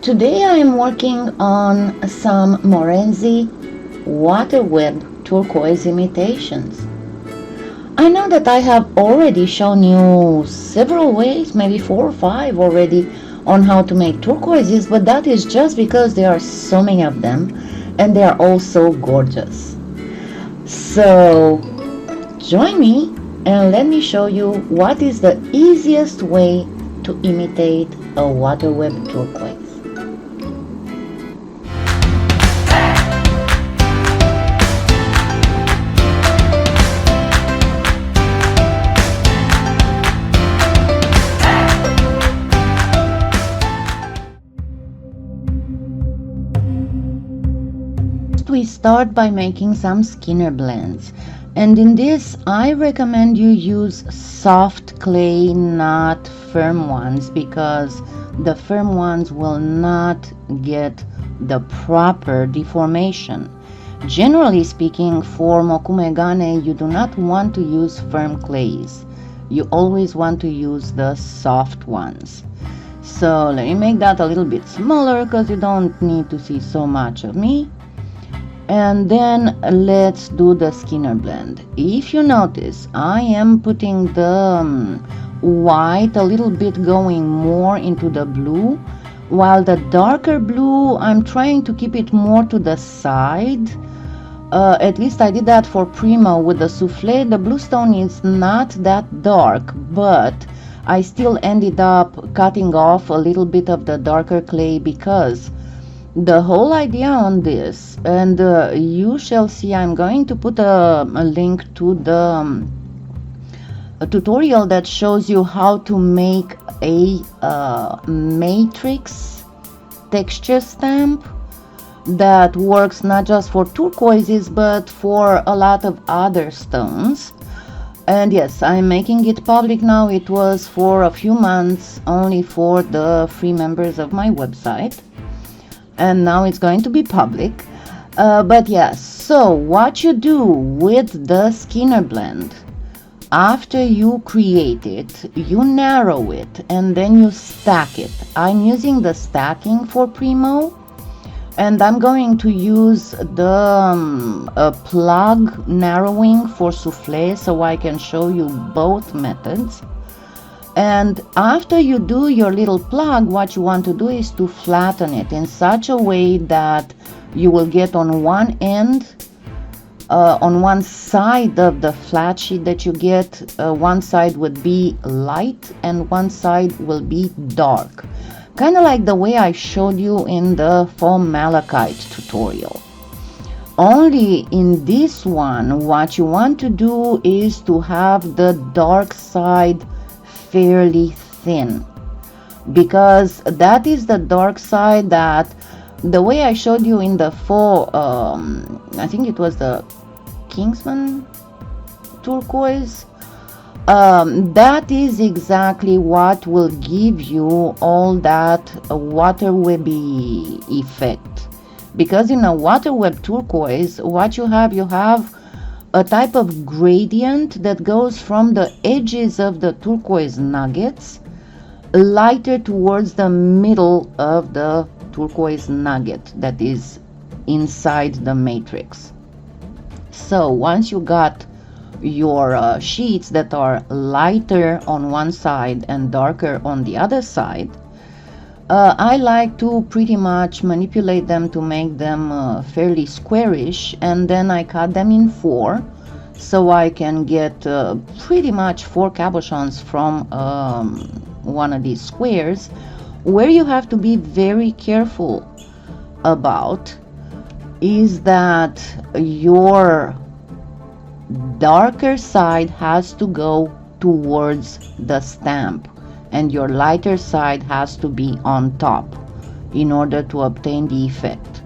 Today I am working on some Morenci waterweb turquoise imitations. I know that I have already shown you several ways, maybe 4 or 5 already, on how to make turquoises, but that is just because there are so many of them and they are all so gorgeous. So join me and let me show you what is the easiest way to imitate a waterweb turquoise. We start by making some Skinner blends, and in this I recommend you use soft clay, not firm ones, because the firm ones will not get the proper deformation. Generally speaking, for mokumegane you do not want to use firm clays. You always want to use the soft ones. So let me make that a little bit smaller because you don't need to see so much of me. And then let's do the Skinner blend. If you notice, I am putting the white a little bit going more into the blue, while the darker blue I'm trying to keep it more to the side. At least I did that for Premo with the Souffle. The Bluestone is not that dark, but I still ended up cutting off a little bit of the darker clay, because the whole idea on this, and you shall see, I'm going to put a link to the a tutorial that shows you how to make a matrix texture stamp that works not just for turquoises but for a lot of other stones. And yes, I'm making it public now. It was for a few months only for the free members of my website, and now it's going to be public. But yes, so what you do with the Skinner blend, after you create it, you narrow it and then you stack it. I'm using the stacking for Premo, and I'm going to use the plug narrowing for Souffle, so I can show you both methods. And after you do your little plug, what you want to do is to flatten it in such a way that you will get on one end, on one side of the flat sheet that you get, one side would be light and one side will be dark. Kind of like the way I showed you in the Faux malachite tutorial. Only in this one, what you want to do is to have the dark side fairly thin, because that is the dark side that, the way I showed you in the Faux, I think it was the Kingsman turquoise, that is exactly what will give you all that water webby effect. Because in a water web turquoise, what you have a type of gradient that goes from the edges of the turquoise nuggets lighter towards the middle of the turquoise nugget that is inside the matrix. So once you got your sheets that are lighter on one side and darker on the other side, I like to pretty much manipulate them to make them fairly squarish, and then I cut them in 4, so I can get pretty much 4 cabochons from one of these squares. Where you have to be very careful about is that your darker side has to go towards the stamp and your lighter side has to be on top in order to obtain the effect.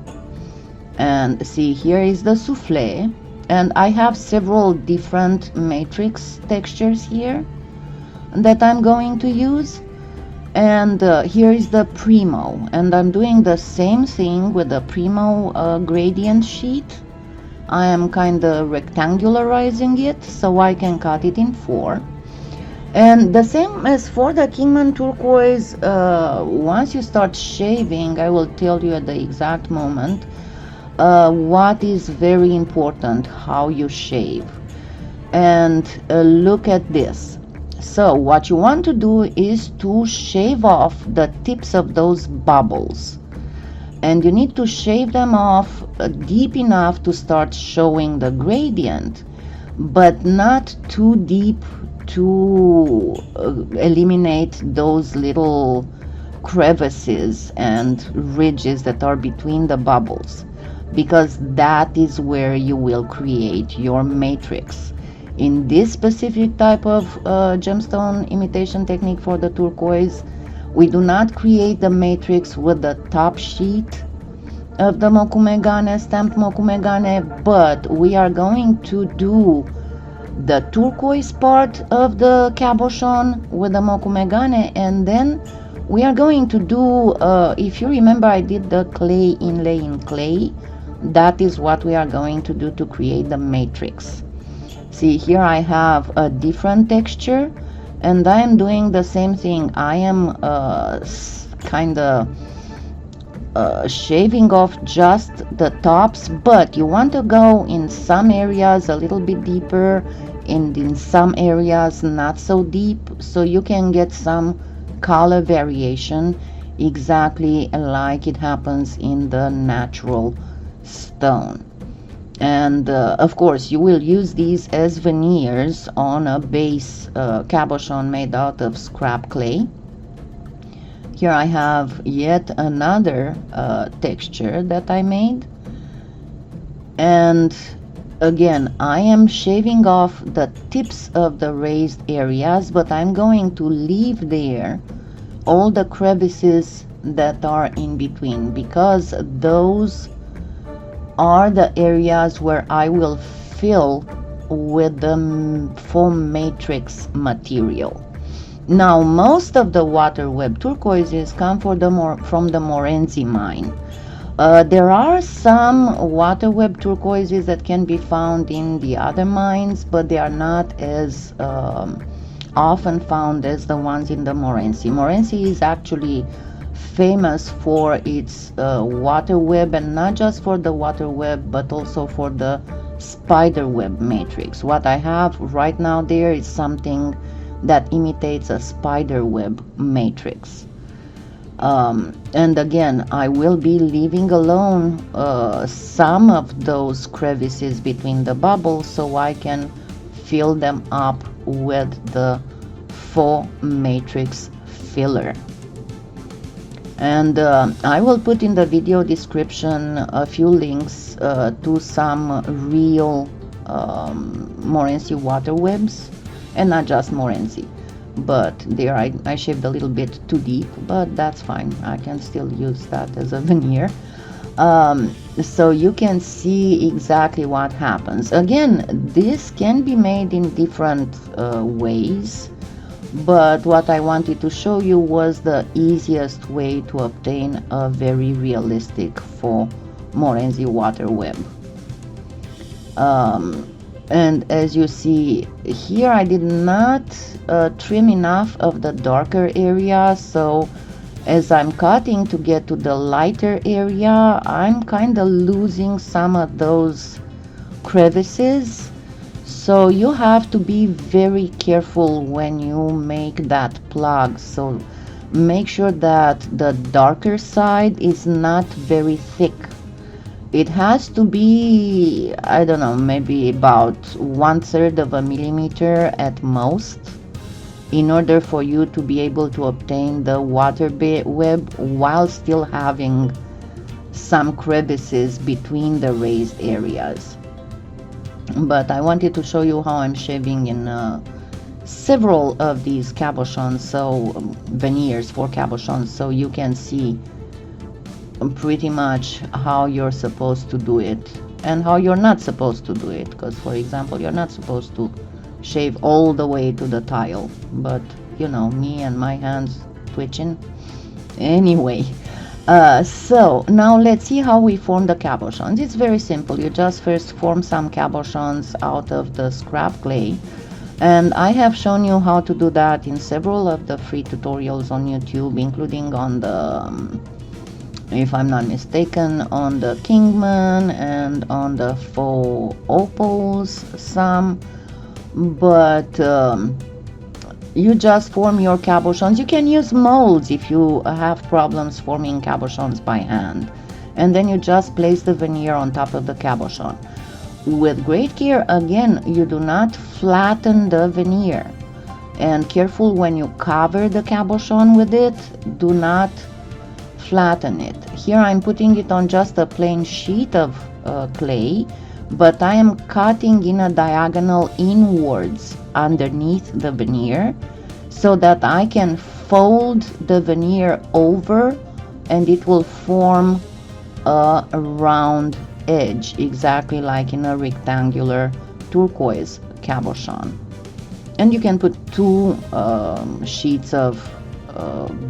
And see, here is the Souffle, and I have several different matrix textures here that I'm going to use. And here is the Premo, and I'm doing the same thing with the Premo gradient sheet. I am kind of rectangularizing it so I can cut it in 4. And the same as for the Kingman turquoise, once you start shaving, I will tell you at the exact moment what is very important, how you shave. And look at this. So what you want to do is to shave off the tips of those bubbles. And you need to shave them off deep enough to start showing the gradient, but not too deep to eliminate those little crevices and ridges that are between the bubbles, because that is where you will create your matrix. In this specific type of gemstone imitation technique for the turquoise, we do not create the matrix with the top sheet of the mokumegane, stamped mokumegane, but we are going to do the turquoise part of the cabochon with the mokumegane, and then we are going to do, if you remember, I did the clay inlay in clay. That is what we are going to do to create the matrix. See, here I have a different texture, and I am doing the same thing. I am kind of shaving off just the tops, but you want to go in some areas a little bit deeper and in some areas not so deep, so you can get some color variation exactly like it happens in the natural stone. And of course you will use these as veneers on a base cabochon made out of scrap clay. Here I have yet another texture that I made, and again I am shaving off the tips of the raised areas, but I'm going to leave there all the crevices that are in between, because those are the areas where I will fill with the foam matrix material. Now, most of the waterweb turquoises come from the Morenci mine. There are some waterweb turquoises that can be found in the other mines, but they are not as often found as the ones in the Morenci. Morenci is actually famous for its waterweb, and not just for the waterweb, but also for the spiderweb matrix. What I have right now there is something that imitates a spiderweb matrix. And again, I will be leaving alone some of those crevices between the bubbles so I can fill them up with the faux matrix filler. And I will put in the video description a few links to some real Morenci waterwebs, and not just Morenci, but there I shaved a little bit too deep, but that's fine. I can still use that as a veneer. So you can see exactly what happens. Again, this can be made in different ways, but what I wanted to show you was the easiest way to obtain a very realistic faux Morenci waterweb. And as you see here, I did not trim enough of the darker area, so as I'm cutting to get to the lighter area, I'm kind of losing some of those crevices. So you have to be very careful when you make that plug. So make sure that the darker side is not very thick. It has to be, I don't know, maybe about 1/3 of a millimeter at most, in order for you to be able to obtain the waterweb while still having some crevices between the raised areas. But I wanted to show you how I'm shaving in several of these cabochons, so veneers for cabochons, so you can see pretty much how you're supposed to do it and how you're not supposed to do it. Because, for example, you're not supposed to shave all the way to the tile, but you know, me and my hands twitching anyway. So now let's see how we form the cabochons. It's very simple. You just first form some cabochons out of the scrap clay. And I have shown you how to do that in several of the free tutorials on YouTube, including on the, if I'm not mistaken, on the Kingman and on the Faux opals some. But you just form your cabochons. You can use molds if you have problems forming cabochons by hand. And then you just place the veneer on top of the cabochon. With great care, again, you do not flatten the veneer. And careful when you cover the cabochon with it, do not flatten it. Here I'm putting it on just a plain sheet of clay, but I am cutting in a diagonal inwards underneath the veneer so that I can fold the veneer over and it will form a round edge, exactly like in a rectangular turquoise cabochon. And you can put two sheets of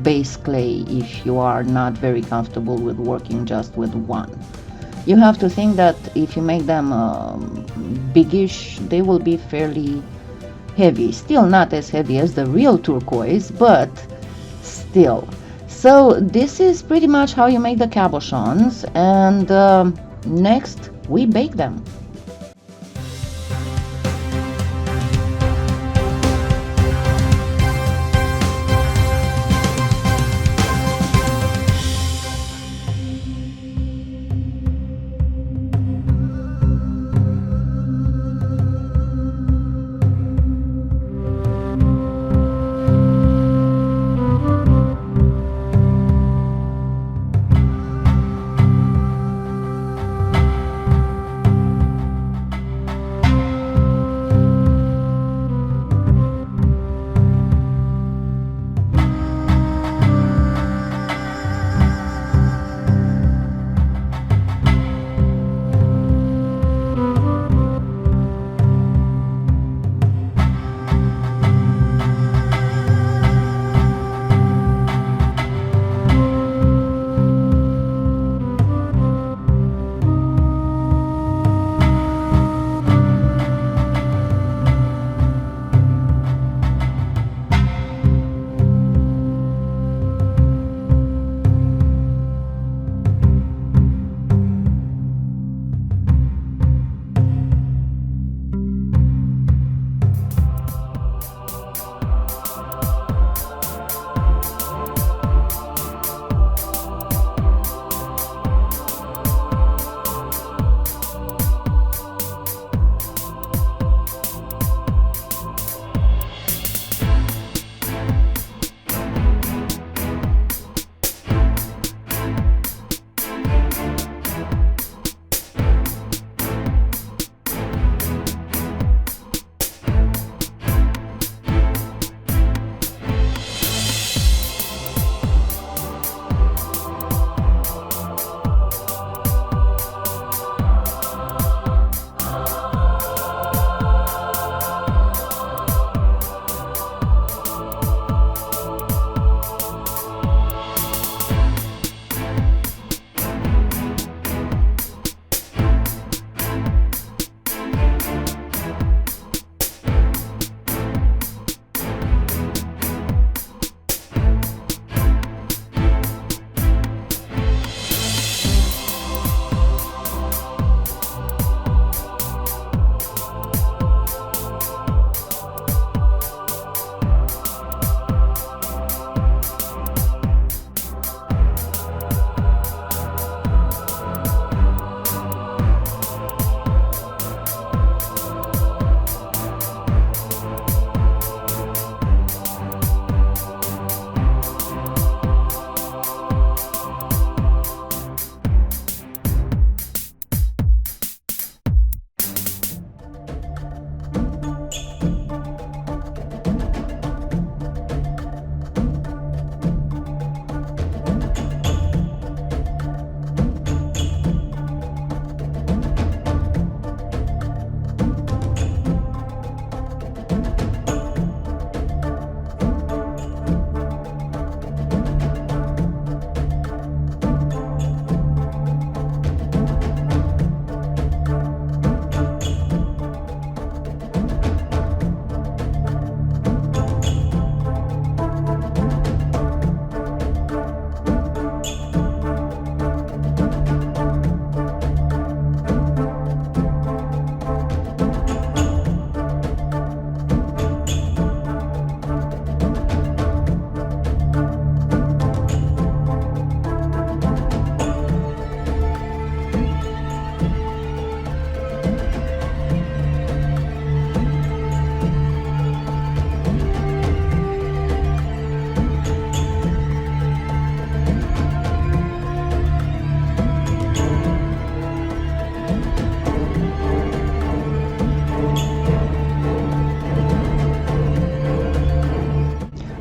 base clay if you are not very comfortable with working just with one. You have to think that if you make them biggish, they will be fairly heavy. Still not as heavy as the real turquoise, but still. So this is pretty much how you make the cabochons, and next we bake them.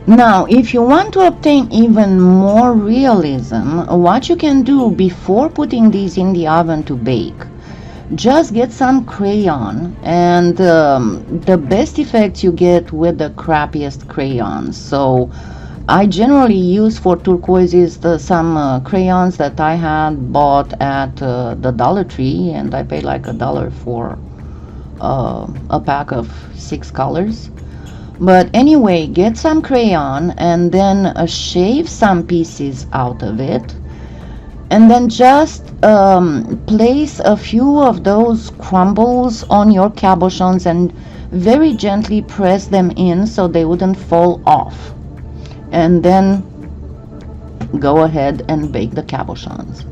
Now, if you want to obtain even more realism, what you can do before putting these in the oven to bake, just get some crayon, and the best effects you get with the crappiest crayons. So I generally use for turquoises some crayons that I had bought at the Dollar Tree, and I paid like $1 for a pack of 6 colors. But anyway, get some crayon and then shave some pieces out of it, and then just place a few of those crumbles on your cabochons and very gently press them in so they wouldn't fall off. And then go ahead and bake the cabochons.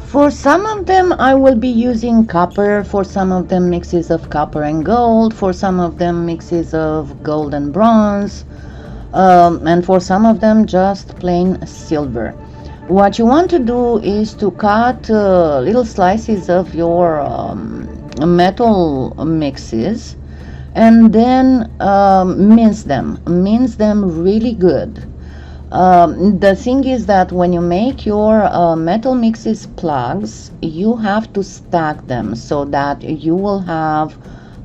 For some of them I will be using copper, for some of them mixes of copper and gold, for some of them mixes of gold and bronze, and for some of them just plain silver. What you want to do is to cut little slices of your metal mixes, and then mince them really good. The thing is that when you make your metal mixes plugs, you have to stack them so that you will have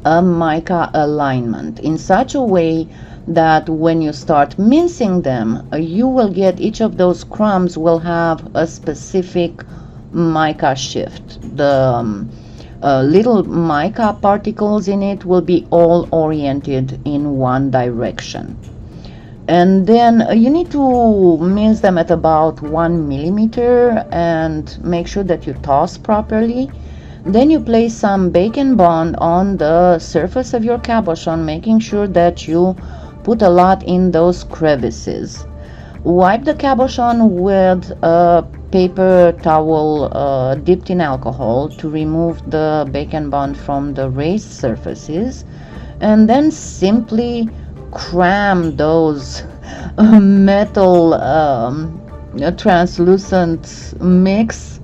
a mica alignment in such a way that when you start mincing them, you will get each of those crumbs will have a specific mica shift. The little mica particles in it will be all oriented in one direction. And then you need to mince them at about 1 millimeter and make sure that you toss properly. Then you place some bacon bond on the surface of your cabochon, making sure that you put a lot in those crevices. Wipe the cabochon with a paper towel dipped in alcohol to remove the bacon bond from the raised surfaces, and then simply cram those metal translucent mix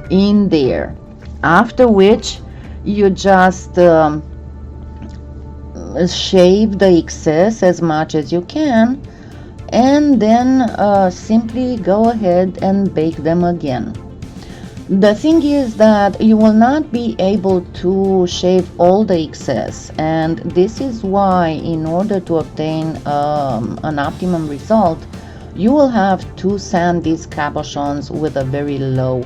in there, after which you just shave the excess as much as you can, and then simply go ahead and bake them again. The thing is that you will not be able to shave all the excess, and this is why in order to obtain an optimum result, you will have to sand these cabochons with a very low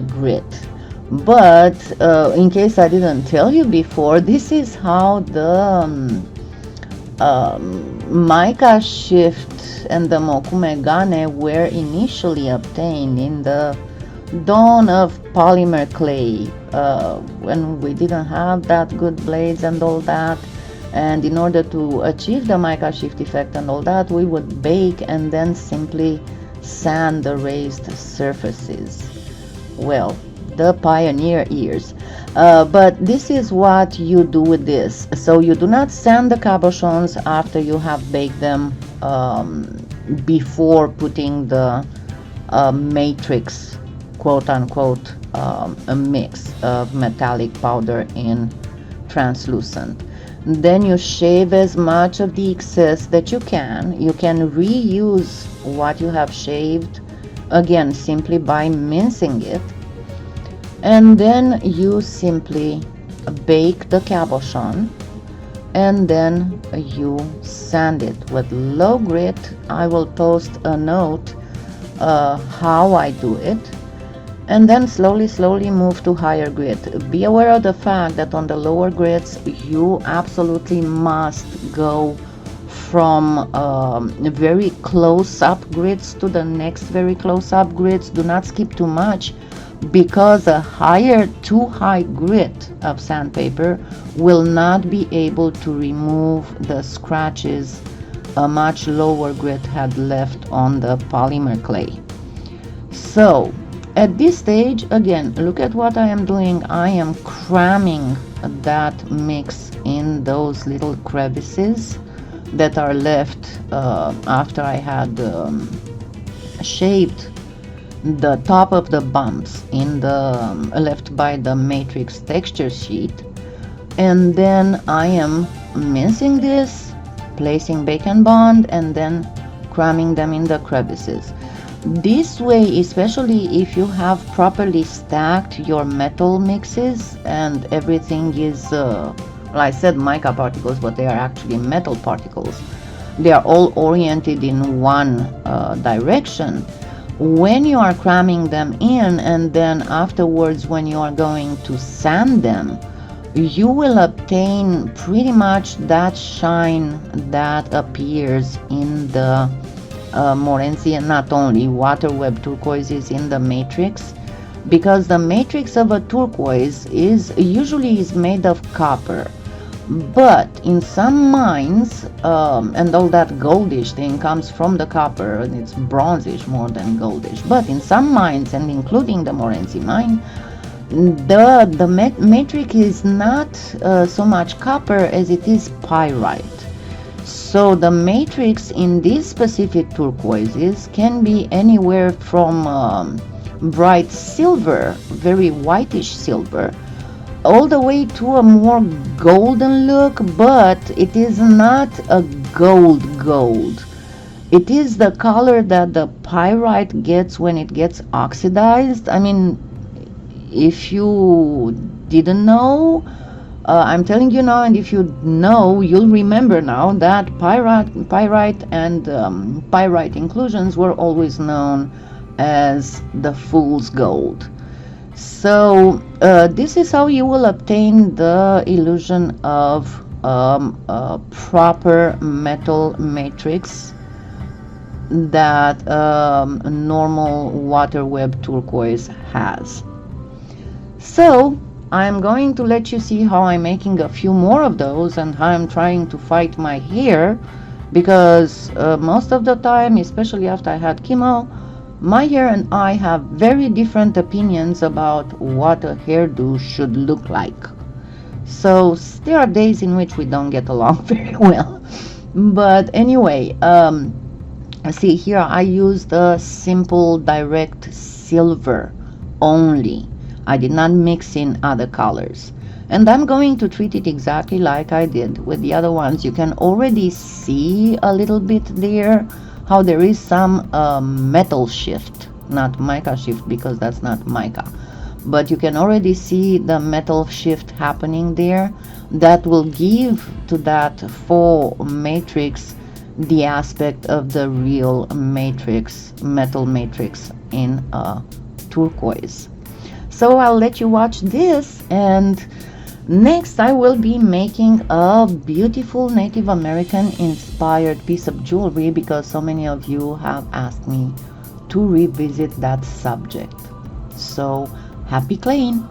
grit. But in case I didn't tell you before, this is how the mica shift and the mokumegane were initially obtained in the dawn of polymer clay, when we didn't have that good blades and all that. And in order to achieve the mica shift effect and all that, we would bake and then simply sand the raised surfaces. Well, the pioneer years. But this is what you do with this. So you do not sand the cabochons after you have baked them, before putting the matrix, quote unquote, a mix of metallic powder in translucent. Then you shave as much of the excess that you can. You can reuse what you have shaved, again simply by mincing it, and then you simply bake the cabochon, and then you sand it with low grit. I will post a note how I do it, and then slowly move to higher grit. Be aware of the fact that on the lower grits you absolutely must go from very close up grits to the next very close up grits. Do not skip too much, because a too high grit of sandpaper will not be able to remove the scratches a much lower grit had left on the polymer clay. So at this stage, again, look at what I am doing. I am cramming that mix in those little crevices that are left after I had shaped the top of the bumps in the left by the matrix texture sheet. And then I am mincing this, placing bake and bond, and then cramming them in the crevices. This way, especially if you have properly stacked your metal mixes and everything is, well, I said mica particles, but they are actually metal particles. They are all oriented in one direction. When you are cramming them in, and then afterwards when you are going to sand them, you will obtain pretty much that shine that appears in the Morenci, and not only waterweb turquoises in the matrix, because the matrix of a turquoise is usually made of copper. But in some mines, and all that goldish thing comes from the copper, and it's bronzish more than goldish. But in some mines, and including the Morenci mine, the matrix is not so much copper as it is pyrite. So the matrix in these specific turquoises can be anywhere from bright silver, very whitish silver, all the way to a more golden look, but it is not a gold. It is the color that the pyrite gets when it gets oxidized. I mean, if you didn't know, I'm telling you now, and if you know, you'll remember now that pyrite and pyrite inclusions were always known as the fool's gold. So this is how you will obtain the illusion of a proper metal matrix that a normal waterweb turquoise has. So I'm going to let you see how I'm making a few more of those and how I'm trying to fight my hair, because most of the time, especially after I had chemo, my hair and I have very different opinions about what a hairdo should look like. So there are days in which we don't get along very well. But anyway, see here I used a simple direct silver only. I did not mix in other colors. And I'm going to treat it exactly like I did with the other ones. You can already see a little bit there how there is some metal shift, not mica shift, because that's not mica. But you can already see the metal shift happening there. That will give to that faux matrix the aspect of the real matrix, metal matrix in a turquoise. So I'll let you watch this, and next I will be making a beautiful Native American inspired piece of jewelry, because so many of you have asked me to revisit that subject. So happy claying!